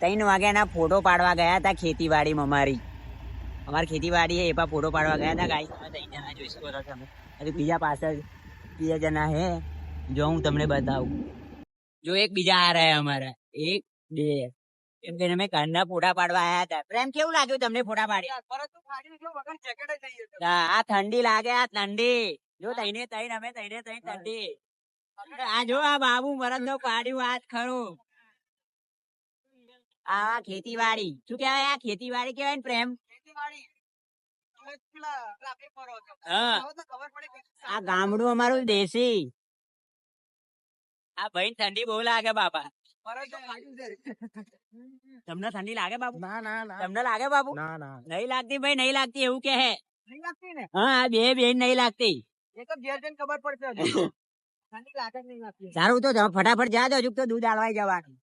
3 વાગ્યાના ફોટો પાડવા ગયા હતા ખેતીવાડીમાં અમારી ખેતીવાડી એ ફોટો પાડવા ગયા હતા ગાઈસ. તમે 3 જણા જોઈ શકો છો તમે. અને બીજા પાછળ 2 જણા હે, જો હું તમને બતાવું. જો એક બીજા આ રહ્યા અમારા, 1 2. એમ કે અમે કારના ફોટા પાડવા આયા હતા. પ્રેમ, કેવું લાગ્યું તમને ફોટા પાડી? આ ઠંડી લાગે, આ ઠંડી જો. તઈને તઈને અમે તઈને તઈને ઠંડી. આ જો આ બાબુ મરદ નો પાડ્યું વાત ખરું. આ ખેતીવાડી શું કેવાય? આ ખેતીવાડી કેવાય ને પ્રેમ? આ ગામડું અમારું દેશી. આ ભાઈ ઠંડી બહુ લાગે બાપા. તમને ઠંડી લાગે બાબુ? ના ના ના, તમને લાગે બાબુ? ના ના, નહીં લાગતી ભાઈ, નહીં લાગતી એવું કે હે. નહીં લાગતી ને. હા, આ બે બેન નહીં લાગતી. એ તો ઘેર જઈને ખબર પડશે. ઠંડી લાગે કે નહીં લાગતી. સારું તો ફટાફટ જા દો, હજુ તો દૂધ આલવાઈ જવાનું.